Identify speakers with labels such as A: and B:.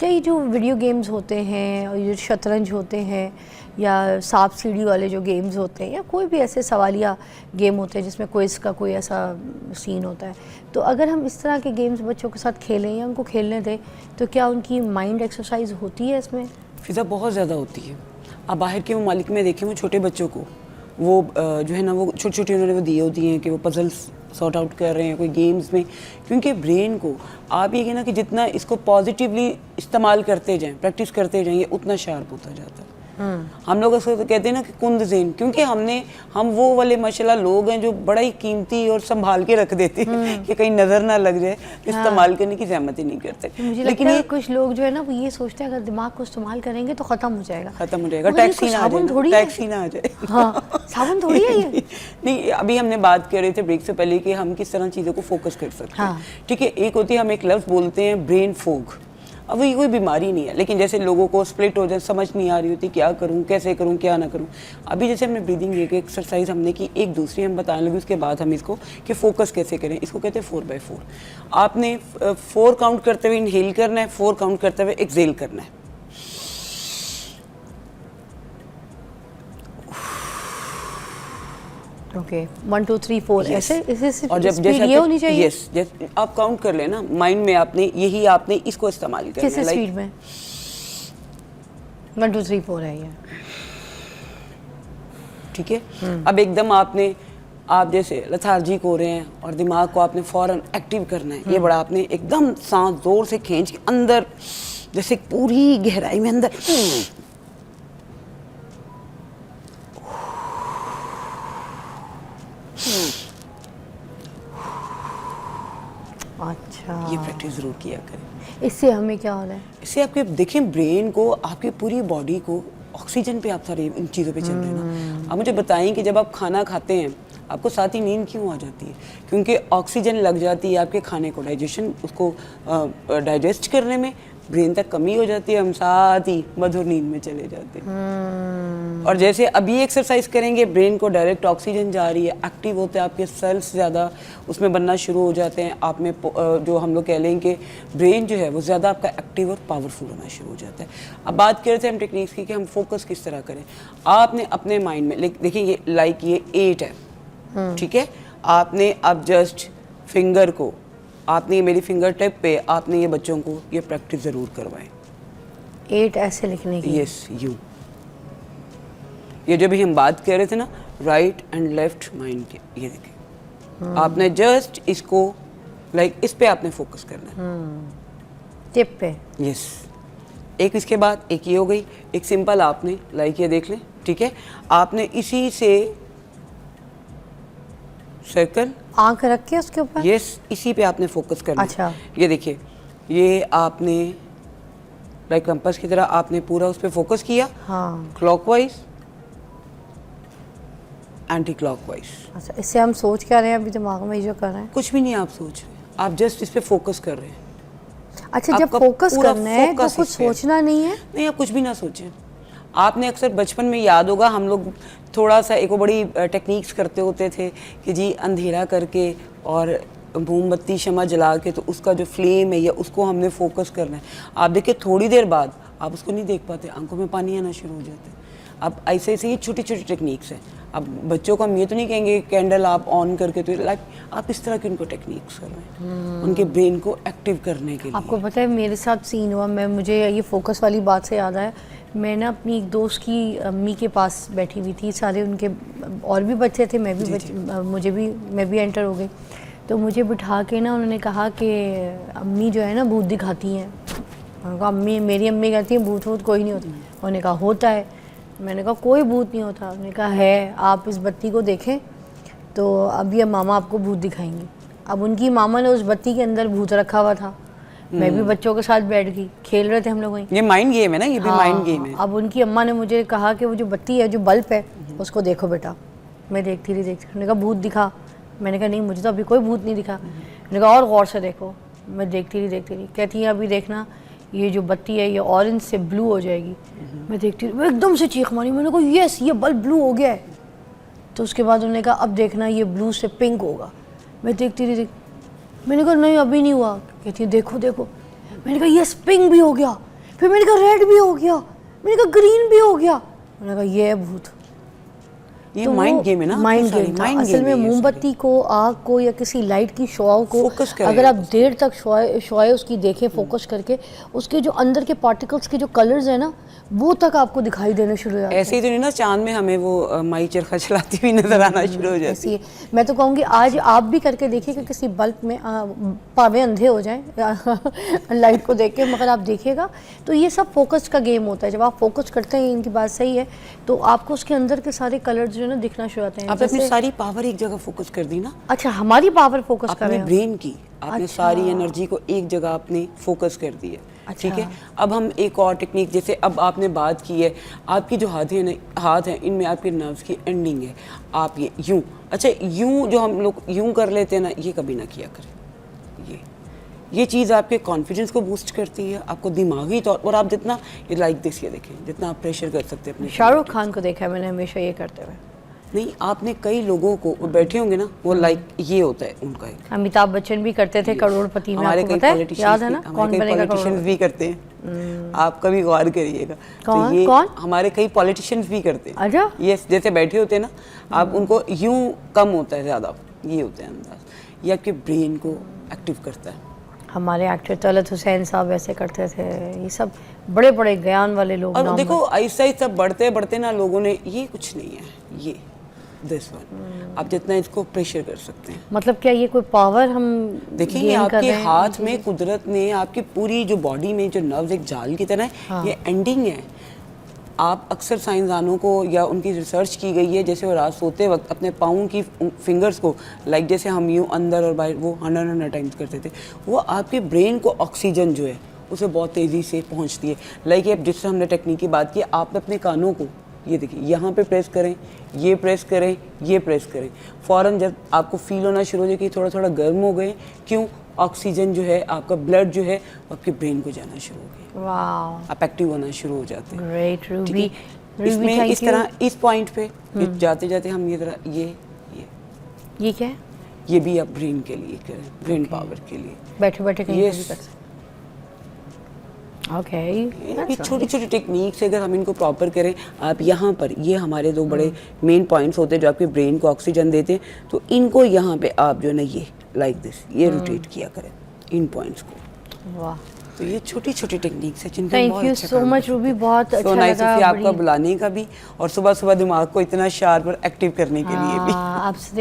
A: क्या ये जो वीडियो गेम्स होते हैं और ये जो शतरंज होते हैं या सांप सीढ़ी वाले जो गेम्स होते हैं या कोई भी ऐसे सवालिया गेम होते हैं जिसमें क्विज का कोई ऐसा सीन होता है, तो अगर हम इस तरह के गेम्स बच्चों के साथ खेलें या उनको खेलने दें तो क्या उनकी माइंड एक्सरसाइज होती है इसमें?
B: फिज़ा बहुत ज़्यादा होती है। आप बाहर के ममालिक में देखें, वो छोटे बच्चों को वो जो है ना वो छोटी छोटी उन्होंने वो दी होती हैं कि वो पजल्स सॉर्ट आउट कर रहे हैं कोई गेम्स में, क्योंकि ब्रेन को आप ये कहना कि जितना इसको पॉजिटिवली इस्तेमाल करते जाएं, प्रैक्टिस करते जाएं, ये उतना शार्प होता जाता है। हम लोग उसको तो कहते हैं ना कि कुंद ज़ेन, क्योंकि हम वो वाले माशाल्लाह लोग हैं जो बड़ा ही कीमती और संभाल के रख देते हैं कि कहीं नज़र ना लग जाए, इस्तेमाल करने की ज़हमत ही नहीं करते।
A: मुझे लेकिन ये कुछ लोग जो है ना वो ये सोचते हैं अगर दिमाग को इस्तेमाल करेंगे तो ख़त्म हो जाएगा,
B: टैक्सी ना आ जाए, टैक्सी ना आ जाए।
A: हाँ, साबुन थोड़ी है ये।
B: नहीं, अभी हमने बात कर रहे थे ब्रेक से पहले कि हम किस तरह चीज़ों को फोकस कर सकते हैं। ठीक है, एक होती है हम एक लफ्ज़ बोलते हैं ब्रेन फोग। अब ये कोई बीमारी नहीं है, लेकिन जैसे लोगों को स्प्लिट हो जाए, समझ नहीं आ रही होती क्या करूं, कैसे करूं, क्या ना करूं। अभी जैसे हमने ब्रीदिंग एक एक्सरसाइज हमने की, एक दूसरी हम बताने लगे, उसके बाद हम इसको कि फोकस कैसे करें। इसको कहते हैं 4x4। आपने 4 काउंट करते हुए इनहेल करना है, 4 काउंट करते हुए एक्सहेल करना है।
A: ओके 1 2 3 4 ऐसे
B: और जब जैसे
A: ये होनी चाहिए।
B: यस, जैसे आप काउंट कर लेना माइंड में, आपने इसको इस्तेमाल करना है।
A: किस स्पीड में? 1 2 3 4 है ये,
B: ठीक है। अब एकदम आप जैसे लथार्जिक हो रहे हैं और दिमाग को आपने फौरन एक्टिव करना है, ये बड़ा आपने एकदम सांस जोर से खींच के अंदर, जैसे पूरी गहराई में अंदर
A: अच्छा,
B: ये प्रैक्टिस जरूर किया करें।
A: इससे हमें क्या हो रहा है?
B: इससे आपके देखें ब्रेन को, आपकी पूरी बॉडी को ऑक्सीजन पे आप सारी इन चीज़ों पे चल रहे हैं ना। आप मुझे बताएं कि जब आप खाना खाते हैं आपको साथ ही नींद क्यों आ जाती है? क्योंकि ऑक्सीजन लग जाती है आपके खाने को डाइजेशन, उसको डाइजेस्ट करने में ब्रेन तक कमी हो जाती है, हम साथ ही मधुर नींद में चले जाते हैं। और जैसे अभी एक्सरसाइज करेंगे, ब्रेन को डायरेक्ट ऑक्सीजन जा रही है, एक्टिव होते हैं आपके सेल्स, ज़्यादा उसमें बनना शुरू हो जाते हैं। आप में जो हम लोग कह लेंगे ब्रेन जो है वो ज़्यादा आपका एक्टिव और पावरफुल होना शुरू हो जाता है। अब बात कर रहे थे हम टेक्निक्स की कि हम फोकस किस तरह करें। आपने अपने माइंड में देखिए ये लाइक ये 8 है, ठीक है। आपने अब जस्ट फिंगर को, आपने मेरी फिंगर टिप पे आपने ये बच्चों को ये प्रैक्टिस जरूर करवाएं।
A: 8 ऐसे लिखने की?
B: Yes, you. ये जो भी हम बात कर रहे थे ना, राइट एंड लेफ्ट माइंड के, ये देखें। आपने जस्ट इसको लाइक इस पे आपने फोकस करना है,
A: टिप पे।
B: यस। एक इसके बाद एक ये हो गई, एक सिंपल आपने लाइक ये देख लें, ठीक है। आपने इसी से सर्कल
A: आंख रख के उसके ऊपर,
B: यस, इसी पे आपने फोकस करना।
A: अच्छा,
B: ये देखिए, ये आपने लाइक कंपास की तरह आपने पूरा उस पे फोकस किया।
A: हाँ,
B: क्लॉकवाइज, एंटी क्लॉकवाइज।
A: अच्छा, इससे हम सोच क्या रहे हैं अभी दिमाग में जो कर रहे हैं?
B: कुछ भी नहीं आप सोच रहे, आप जस्ट इस पे फोकस कर रहे हैं।
A: अच्छा, जब फोकस करना है तो कुछ सोचना नहीं है?
B: नहीं, आप कुछ भी ना सोचें। आपने अक्सर बचपन में याद होगा, हम लोग थोड़ा सा एक बड़ी टेक्निक्स करते होते थे कि जी अंधेरा करके और मोमबत्ती शमा जला के, तो उसका जो फ्लेम है या उसको हमने फोकस करना है। आप देखिए थोड़ी देर बाद आप उसको नहीं देख पाते, आंखों में पानी आना शुरू हो जाता है। अब ऐसे ऐसे ये छोटी छोटी टेक्निक्स हैं। अब बच्चों को हम ये तो नहीं कहेंगे कैंडल आप ऑन करके, तो लाइक आप इस तरह की उनको टेक्निक्स कर रहे हैं उनके ब्रेन को एक्टिव करने के लिए।
A: आपको पता है मेरे साथ सीन हुआ, मुझे ये फोकस वाली बात से याद आया। मैं ना अपनी एक दोस्त की अम्मी के पास बैठी हुई थी, सारे उनके और भी बच्चे थे, मैं भी एंटर हो गई। तो मुझे बिठा के ना उन्होंने कहा कि अम्मी जो है ना भूत दिखाती हैं। मैंने कहा अम्मी, मेरी अम्मी कहती है भूत वूत कोई नहीं होता। उन्होंने कहा होता है। मैंने कहा कोई भूत नहीं होता। उन्होंने कहा है, आप इस बत्ती को देखें तो अब ये मामा आपको भूत दिखाएंगी। अब उनकी मामा ने उस बत्ती के अंदर भूत रखा हुआ था। मैं भी बच्चों के साथ बैठ गई, खेल रहे थे हम लोग वहीं।
B: ये माइंड गेम है ना, ये भी माइंड गेम है।
A: अब उनकी अम्मा ने मुझे कहा कि वो जो बत्ती है, जो बल्ब है, उसको देखो बेटा। मैं देखती रही। उन्होंने कहा भूत दिखा। मैंने कहा नहीं, मुझे तो अभी कोई भूत नहीं दिखा। मैंने कहा और गौर से देखो। मैं देखती रही। कहती है अभी देखना, ये जो बत्ती है ये ऑरेंज से ब्लू हो जाएगी। मैं देखती रही, मैं एकदम से चीख मारी। मैंने कहा यस, ये बल्ब ब्लू हो गया है। तो उसके बाद उन्होंने कहा अब देखना, ये ब्लू से पिंक होगा। मैं देखती रही। मैंने कहा नहीं अभी नहीं हुआ। कहती है देखो देखो। मैंने कहा यस, पिंक भी हो गया। फिर मैंने कहा रेड भी हो गया, मैंने कहा ग्रीन भी हो गया, मैंने कहा ये है भूत।
B: ये
A: तो
B: माइंड गेम है ना,
A: माइंड गेम था असल में। मोमबत्ती को, आग को या किसी लाइट की शुआओं को
B: फोकस करें
A: अगर आप देर तक शुआएं उसकी देखें फोकस करके, उसके जो अंदर के पार्टिकल्स के जो कलर्स है ना वो तक आपको दिखाई देने शुरू हो जाते हैं।
B: ऐसे ही तो नहीं ना चांद में हमें वो माई चरखा चलाती हुई नजर आना शुरू हो जाती है।
A: मैं तो कहूँगी आज आप भी करके देखिए कि किसी बल्ब में पावे अंधे हो जाएं लाइट को देख के, मगर आप देखिएगा तो ये सब फोकस का गेम होता है। जब आप फोकस करते हैं, इनकी बात सही है, तो आपको उसके अंदर के सारे कलर्स जो है ना दिखना शुरू होते हैं।
B: आपने अपनी सारी पावर एक जगह फोकस कर दी ना।
A: अच्छा, हमारी पावर फोकस कर रहे
B: अपने
A: हैं
B: ब्रेन की, आपने सारी एनर्जी को एक जगह आपने फोकस कर दी है। ठीक है, अब हम एक और टेक्निक, जैसे अब आपने बात की है, आपकी जो हाथ हैं इनमें आपके नर्व्स की एंडिंग है। आप ये यूं, अच्छा यूं जो हम लोग यूं कर लेते हैं ना, ये कभी ना किया करें। ये चीज़ आपके कॉन्फिडेंस को बूस्ट करती है, आपको दिमागी तौर पर, आप जितना ये लाइक दिस, ये देखें जितना आप प्रेशर कर सकते हैं अपने।
A: शाहरुख खान को देखा है मैंने हमेशा ये करते हुए।
B: नहीं, आपने कई लोगों को, वो बैठे होंगे ना, वो लाइक ये होता है उनका एक।
A: अमिताभ बच्चन भी करते थे करोड़पति में,
B: हमारे
A: आपको
B: कई
A: पता है,
B: पॉलिटिशियंस
A: याद है ना, कौन बनेगा
B: पॉलिटिशियंस भी करते हैं। आप कभी गौर करिएगा।
A: कौन?
B: तो ये
A: कौन?
B: हमारे कई पॉलिटिशियंस भी करते हैं।
A: अच्छा,
B: ये जैसे बैठे होते हैं ना, आप उनको यूं कम होता है ज़्यादा, ये होता है अंदाज। ये आपके ब्रेन को एक्टिव करता है।
A: हमारे एक्टर तलत हुसैन साहब ऐसे करते थे। ये सब बड़े बड़े ज्ञान वाले लोग।
B: और देखो आहिस्ता आहिस्ता बढ़ते बढ़ते ना लोगों ने, ये कुछ नहीं है, ये दिस वन, आप जितना इसको प्रेशर कर सकते हैं।
A: मतलब क्या ये कोई पावर हम
B: देखिए, ये आपके हाथ में कुदरत ने आपकी पूरी जो बॉडी में जो नर्व्स एक जाल की तरह है, ये एंडिंग है। आप अक्सर साइंसदानों को या उनकी रिसर्च की गई है, जैसे वो रात सोते वक्त अपने पाँव की फिंगर्स को, लाइक जैसे हम यूँ अंदर और बाहर वो 100 टाइम्स करते थे, वो आपके ब्रेन को ऑक्सीजन जो है उसे बहुत तेज़ी से पहुंचती है। लाइक ये जिससे हमने टेक्निक की बात की, आप अपने कानों को, ये देखिए यहाँ पे प्रेस करें, ये प्रेस करें, ये प्रेस करें, फ़ौरन जब आपको फील होना शुरू हो जाए कि थोड़ा थोड़ा गर्म हो गए, क्यों, ऑक्सीजन जो है, आपका ब्लड जो है आपके ब्रेन को जाना शुरू हो गया,
A: वाह,
B: आप एक्टिव होना शुरू हो जाते हैं।
A: Great Ruby.
B: इसमें इस तरह इस पॉइंट पे जाते जाते हम ये तरह
A: ये क्या है?
B: ये भी आप ब्रेन के लिए करें, ब्रेन पावर के लिए
A: बैठे बैठे कहीं
B: Yes.
A: भी कर सकते। ओके,
B: छोटी छोटी टेक्निक से अगर हम इनको प्रॉपर करें, आप यहाँ पर, ये हमारे दो बड़े मेन पॉइंट्स होते हैं जो आपके ब्रेन को ऑक्सीजन देते हैं, तो इनको यहाँ पे आप जो है ना, ये लाइक दिस, ये रोटेट किया करें इन पॉइंट्स को।
A: वाह,
B: तो ये छोटी छोटी टेक्निक्स है जिनका
A: thank you so much Ruby, बहुत अच्छा लगा
B: आपका बुलाने का भी, और सुबह सुबह दिमाग को इतना शार्प और एक्टिव करने के लिए भी।
A: आपसे